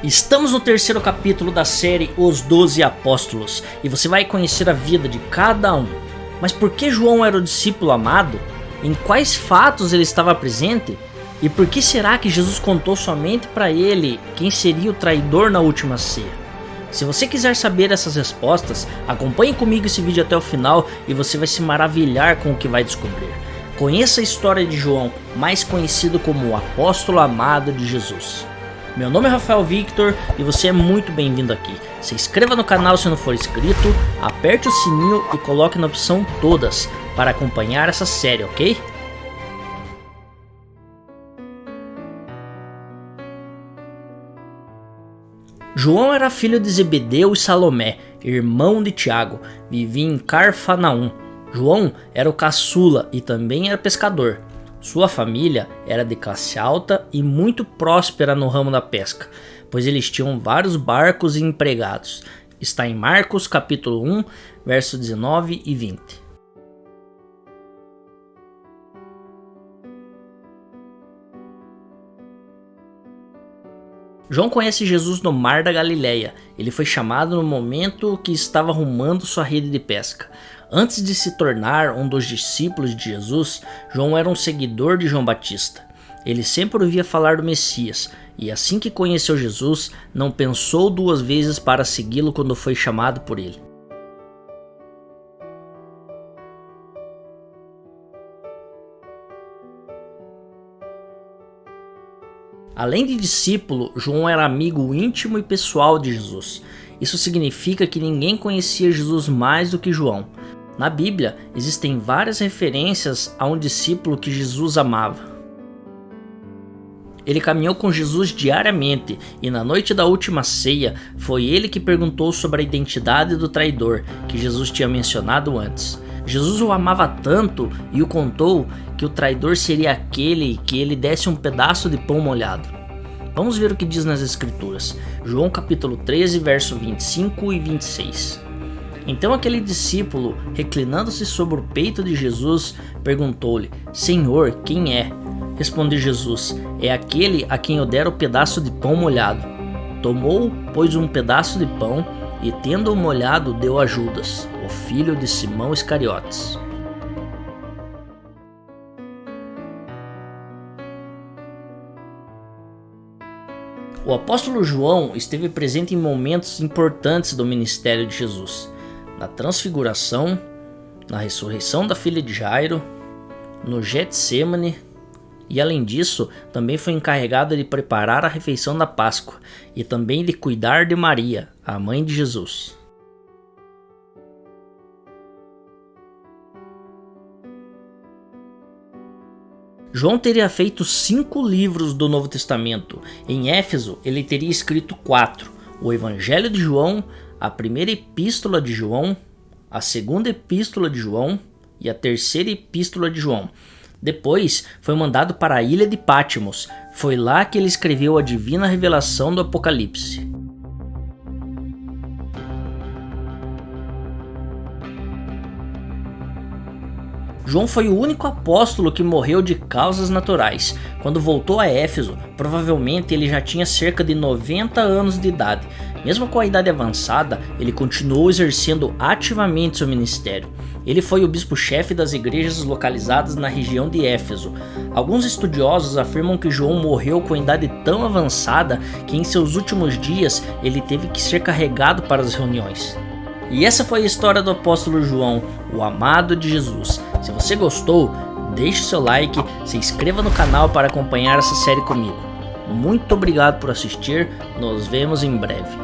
Estamos no terceiro capítulo da série Os 12 Apóstolos e você vai conhecer a vida de cada um. Mas por que João era o discípulo amado? Em quais fatos ele estava presente? E por que será que Jesus contou somente para ele quem seria o traidor na última ceia? Se você quiser saber essas respostas, acompanhe comigo esse vídeo até o final e você vai se maravilhar com o que vai descobrir. Conheça a história de João, mais conhecido como o apóstolo amado de Jesus. Meu nome é Rafael Victor e você é muito bem-vindo aqui. Se inscreva no canal se não for inscrito, aperte o sininho e coloque na opção todas para acompanhar essa série, ok? João era filho de Zebedeu e Salomé, irmão de Tiago, vivia em Carfanaum. João era o caçula e também era pescador. Sua família era de classe alta e muito próspera no ramo da pesca, pois eles tinham vários barcos e empregados. Está em Marcos capítulo 1, versos 19 e 20. João conhece Jesus no Mar da Galileia. Ele foi chamado no momento que estava arrumando sua rede de pesca. Antes de se tornar um dos discípulos de Jesus, João era um seguidor de João Batista. Ele sempre ouvia falar do Messias, e assim que conheceu Jesus, não pensou duas vezes para segui-lo quando foi chamado por ele. Além de discípulo, João era amigo íntimo e pessoal de Jesus. Isso significa que ninguém conhecia Jesus mais do que João. Na Bíblia, existem várias referências a um discípulo que Jesus amava. Ele caminhou com Jesus diariamente e na noite da última ceia, foi ele que perguntou sobre a identidade do traidor, que Jesus tinha mencionado antes. Jesus o amava tanto e o contou que o traidor seria aquele que ele desse um pedaço de pão molhado. Vamos ver o que diz nas Escrituras. João capítulo 13, verso 25 e 26. Então aquele discípulo, reclinando-se sobre o peito de Jesus, perguntou-lhe: Senhor, quem é? Respondeu Jesus: é aquele a quem eu der o pedaço de pão molhado. Tomou, pois, um pedaço de pão e, tendo-o molhado, deu a Judas, o filho de Simão Iscariotes. O apóstolo João esteve presente em momentos importantes do ministério de Jesus. Na transfiguração, na ressurreição da filha de Jairo, no Getsêmani e além disso, também foi encarregado de preparar a refeição da Páscoa e também de cuidar de Maria, a mãe de Jesus. João teria feito 5 livros do Novo Testamento. Em Éfeso, ele teria escrito 4: o Evangelho de João, a primeira epístola de João, a segunda epístola de João e a terceira epístola de João. Depois foi mandado para a ilha de Patmos. Foi lá que ele escreveu a divina revelação do Apocalipse. João foi o único apóstolo que morreu de causas naturais. Quando voltou a Éfeso, provavelmente ele já tinha cerca de 90 anos de idade. Mesmo com a idade avançada, ele continuou exercendo ativamente seu ministério. Ele foi o bispo-chefe das igrejas localizadas na região de Éfeso. Alguns estudiosos afirmam que João morreu com a idade tão avançada que em seus últimos dias ele teve que ser carregado para as reuniões. E essa foi a história do apóstolo João, o amado de Jesus. Se você gostou, deixe seu like, se inscreva no canal para acompanhar essa série comigo. Muito obrigado por assistir, nos vemos em breve.